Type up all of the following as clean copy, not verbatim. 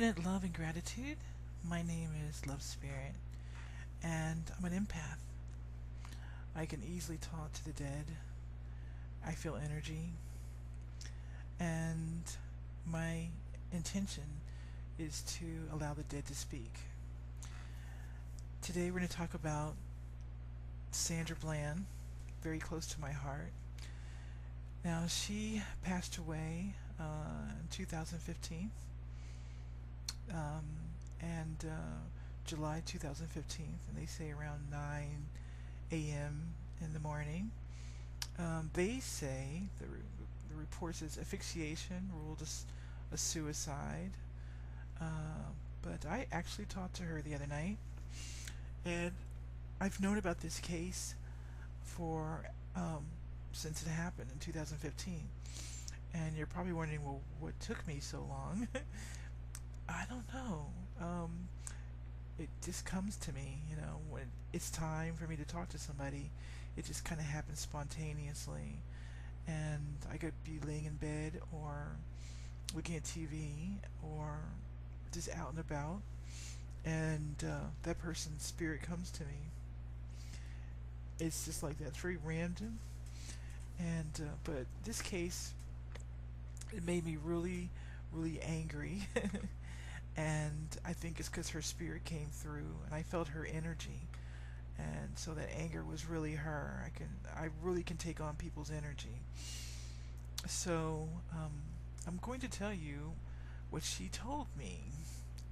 Infinite love and gratitude. My name is Love Spirit, and I'm an empath. I can easily talk to the dead. I feel energy, and my intention is to allow the dead to speak. Today we're going to talk about Sandra Bland, very close to my heart. Now, she passed away in 2015, and July 2015, and they say around 9 a.m. in the morning. They say, the report says asphyxiation ruled a suicide, but I actually talked to her the other night, and I've known about this case for since it happened in 2015. And you're probably wondering, well, what took me so long? I don't know. It just comes to me, when it's time for me to talk to somebody. It just kind of happens spontaneously, and I could be laying in bed or looking at TV or just out and about, and that person's spirit comes to me. It's just like that. It's very random. And but this case, it made me really, really angry. And I think it's because her spirit came through, and I felt her energy, and so that anger was really her. I really can take on people's energy. So I'm going to tell you what she told me,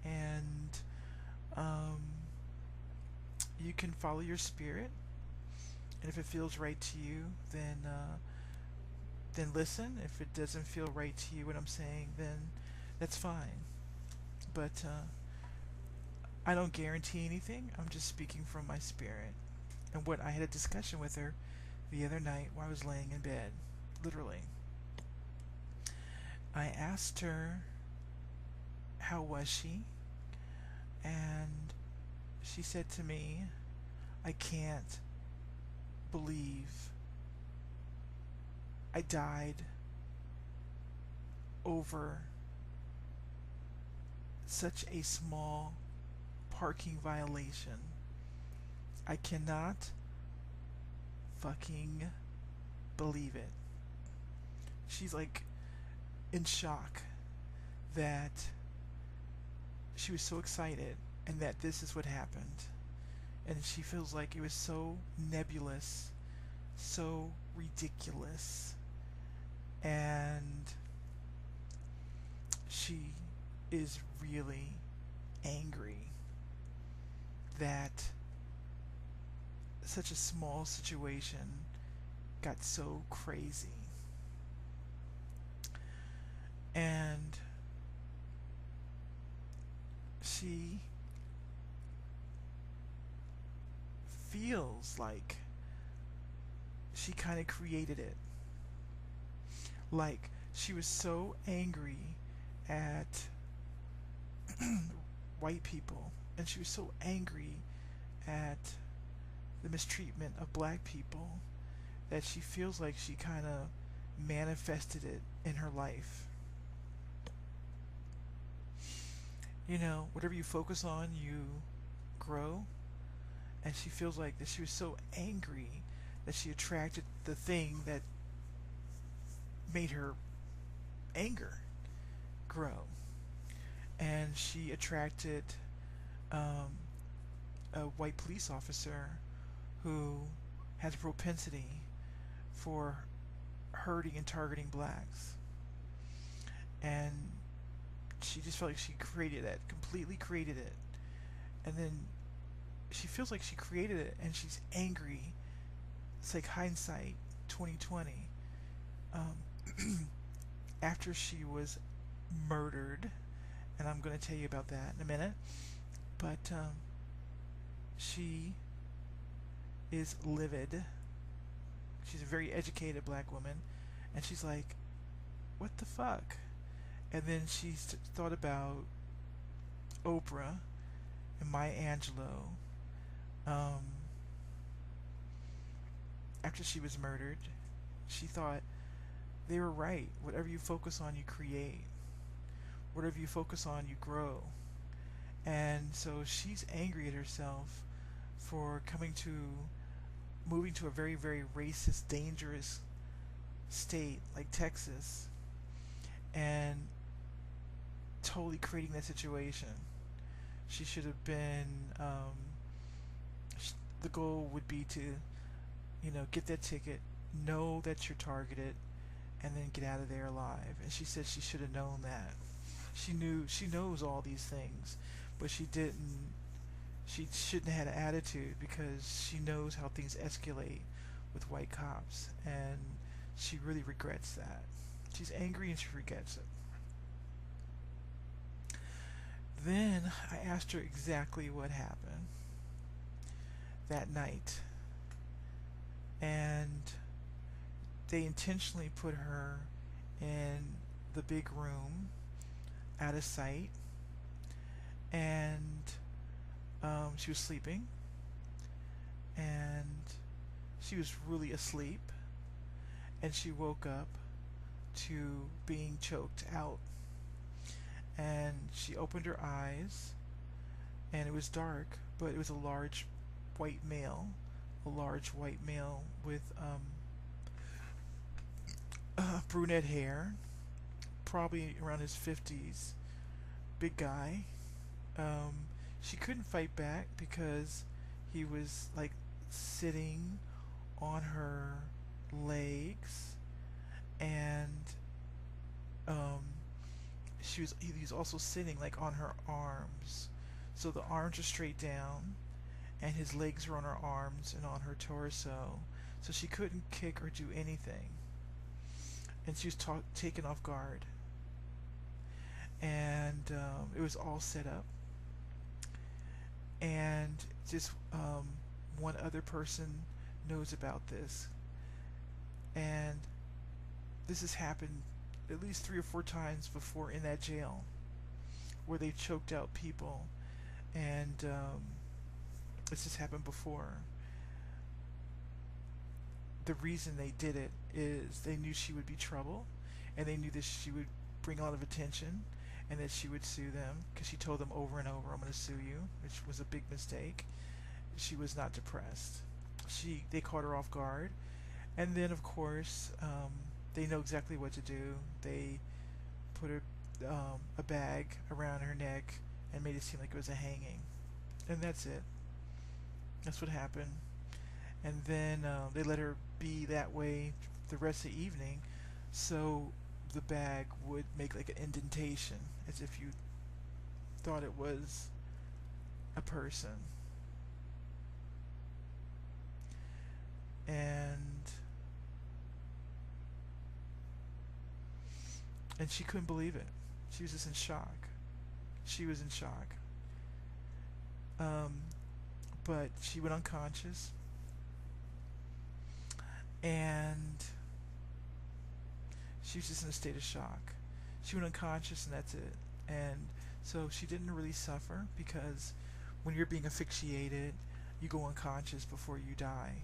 and you can follow your spirit. And if it feels right to you, then listen. If it doesn't feel right to you, what I'm saying, then that's fine. But I don't guarantee anything. I'm just speaking from my spirit. And what I had a discussion with her the other night while I was laying in bed, literally. I asked her, how was she? And she said to me, I can't believe I died over such a small parking violation. I cannot fucking believe it. She's like in shock that she was so excited and that this is what happened. And she feels like it was so nebulous, so ridiculous, and she is really angry that such a small situation got so crazy. And she feels like she kind of created it. Like she was so angry at white people, and she was so angry at the mistreatment of black people, that she feels like she kind of manifested it in her life. Whatever you focus on, you grow. And she feels like that she was so angry that she attracted the thing that made her anger grow. And she attracted a white police officer who has a propensity for hurting and targeting blacks. And she just felt like she created it, completely created it. And then she feels like she created it, and she's angry. It's like hindsight 2020. After she was murdered, and I'm going to tell you about that in a minute, but she is livid. She's a very educated black woman, and she's like, what the fuck? And then she thought about Oprah and Maya Angelou. After she was murdered, she thought they were right. Whatever you focus on, you create. whatever you focus on, you grow. And so she's angry at herself for moving to a very, very racist, dangerous state like Texas and totally creating that situation. She should have been, the goal would be to, get that ticket, know that you're targeted, and then get out of there alive. And she said she should have known that. She knows all these things, but she didn't. She shouldn't have had an attitude because she knows how things escalate with white cops, and she really regrets that. She's angry and she regrets it. Then I asked her exactly what happened that night, and they intentionally put her in the big room out of sight, and she was sleeping, and she was really asleep, and she woke up to being choked out, and she opened her eyes, and it was dark, but it was a large white male with brunette hair, probably around his 50s, big guy. She couldn't fight back because he was like sitting on her legs, and he was also sitting like on her arms. So the arms are straight down, and his legs were on her arms and on her torso. So she couldn't kick or do anything, and she was taken off guard. And it was all set up, and just one other person knows about this, and this has happened at least 3 or 4 times before in that jail, where they choked out people, and this has happened before. The reason they did it is they knew she would be trouble, and they knew that she would bring a lot of attention, and that she would sue them, because she told them over and over, "I'm going to sue you," which was a big mistake. She was not depressed. They caught her off guard, and then of course they know exactly what to do. They put a bag around her neck and made it seem like it was a hanging, and that's it. That's what happened. And then they let her be that way the rest of the evening, so the bag would make like an indentation, as if you thought it was a person. And she couldn't believe it. She was just in shock. She was in shock. But she went unconscious, and she was just in a state of shock. She went unconscious, and that's it. And so she didn't really suffer, because when you're being asphyxiated, you go unconscious before you die.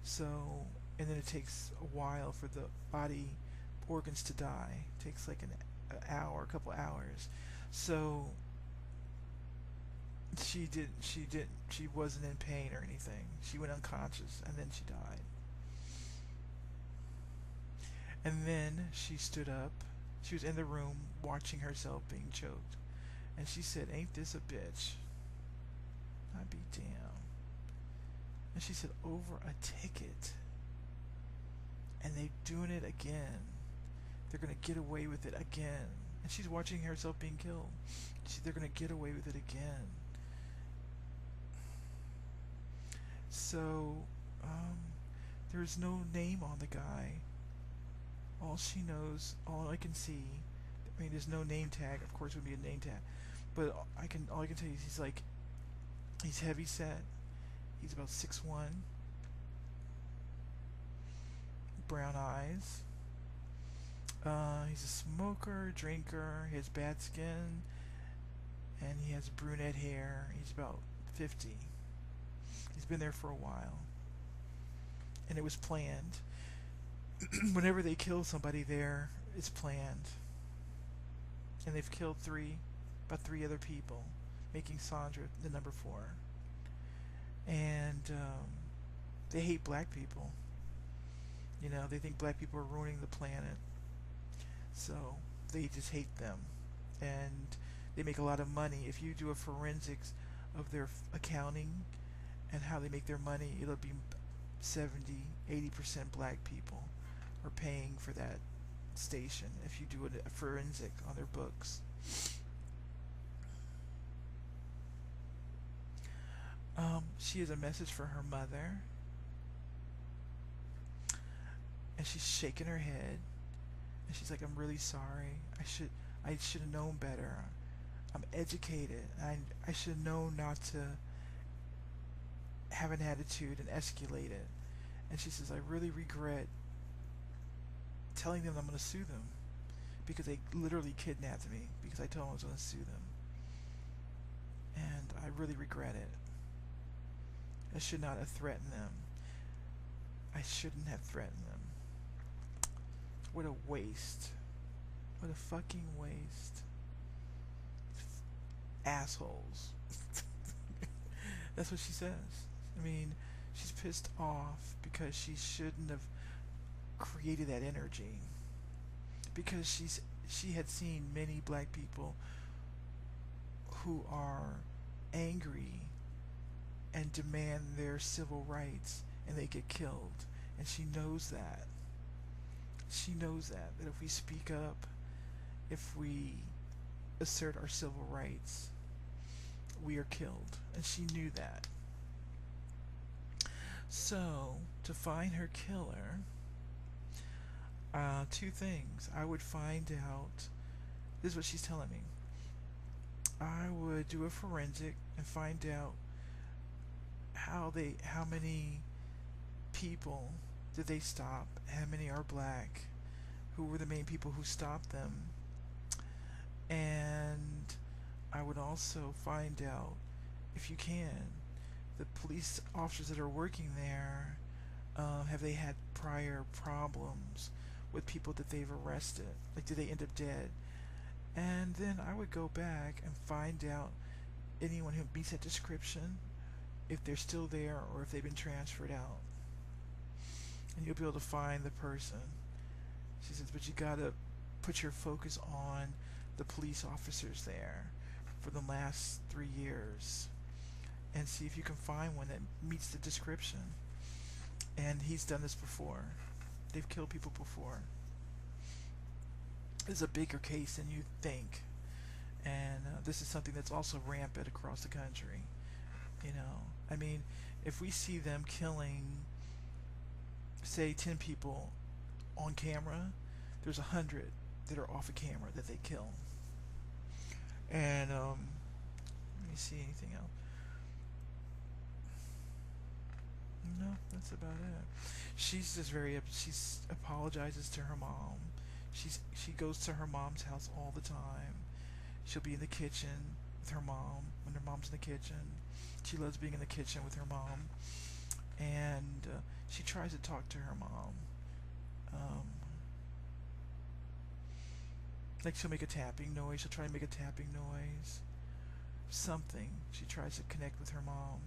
So, and then it takes a while for the body organs to die. It takes like an hour, a couple hours. So she wasn't in pain or anything. She went unconscious, and then she died. And then she stood up. She was in the room watching herself being choked, and she said, "Ain't this a bitch? I be damned." And she said, "Over a ticket, and they doing it again. They're gonna get away with it again." And she's watching herself being killed. They're gonna get away with it again. So there's no name on the guy. All she knows, all I can see, I mean, there's no name tag. Of course, it would be a name tag, but all I can tell you is he's heavy set. He's about 6'1", brown eyes. He's a smoker, drinker. He has bad skin, and he has brunette hair. He's about 50. He's been there for a while, and it was planned. Whenever they kill somebody there, it's planned. and they've killed about three other people, making Sandra the number four. And they hate black people. You know, they think black people are ruining the planet. So they just hate them. And they make a lot of money. If you do a forensics of their accounting and how they make their money, it'll be 70-80% black people are paying for that station if you do a forensic on their books. She has a message for her mother, and she's shaking her head, and she's like, "I'm really sorry. I should have known better. I'm educated. I should have known not to have an attitude and escalate it." And she says, "I really regret telling them I'm going to sue them because they literally kidnapped me because I told them I was going to sue them. And I really regret it. I should not have threatened them. I shouldn't have threatened them. What a waste. What a fucking waste. Assholes." That's what she says. I mean, she's pissed off because she shouldn't have created that energy, because she had seen many black people who are angry and demand their civil rights, and they get killed, and she knows that. She knows that if we speak up, if we assert our civil rights, we are killed, and she knew that. So to find her killer, two things. I would find out, this is what she's telling me, I would do a forensic and find out how many people did they stop, how many are black, who were the main people who stopped them. And I would also find out, if you can, the police officers that are working there, have they had prior problems with people that they've arrested? Like, did they end up dead? And then I would go back and find out anyone who meets that description, if they're still there or if they've been transferred out. And you'll be able to find the person. She says, but you gotta put your focus on the police officers there for the last 3 years and see if you can find one that meets the description. And he's done this before. They've killed people before. It's a bigger case than you think. And this is something that's also rampant across the country. You know, I mean, if we see them killing, say, 10 people on camera, there's 100 that are off a camera that they kill. And let me see anything else. No, that's about it. She's just she apologizes to her mom. She goes to her mom's house all the time. She'll be in the kitchen with her mom when her mom's in the kitchen. She loves being in the kitchen with her mom. And she tries to talk to her mom. Like, she'll make a tapping noise. She'll try to make a tapping noise. Something. She tries to connect with her mom.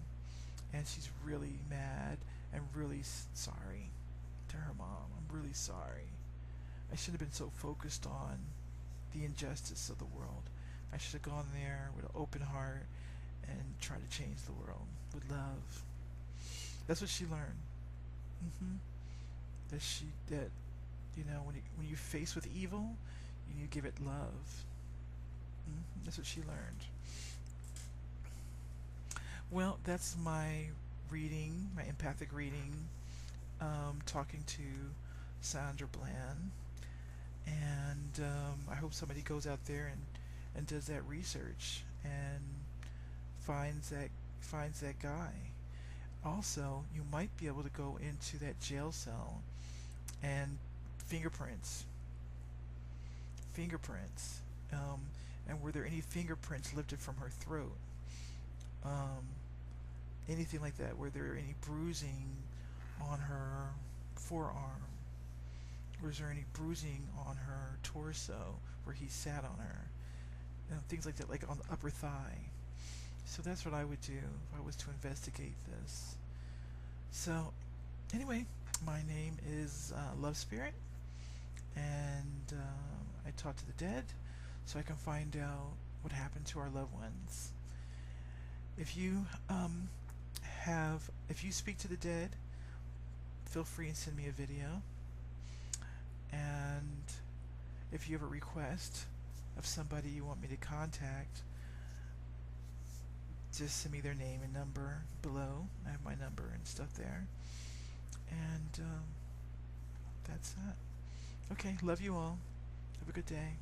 And she's really mad and really sorry to her mom. I'm really sorry. I should have been so focused on the injustice of the world. I should have gone there with an open heart and tried to change the world with love. That's what she learned. That you know, when you're faced with evil, you need to give it love. That's what she learned. Well, that's my reading, my empathic reading, talking to Sandra Bland. And I hope somebody goes out there and does that research and finds that guy. Also, you might be able to go into that jail cell and fingerprints. And were there any fingerprints lifted from her throat? Anything like that? Were there any bruising on her forearm? Was there any bruising on her torso where he sat on her? things like that, like on the upper thigh. So that's what I would do if I was to investigate this. So anyway, my name is Love Spirit, and I talk to the dead so I can find out what happened to our loved ones. If you if you speak to the dead, feel free and send me a video. And if you have a request of somebody you want me to contact, just send me their name and number below. I have my number and stuff there. And that's that. Okay, love you all. Have a good day.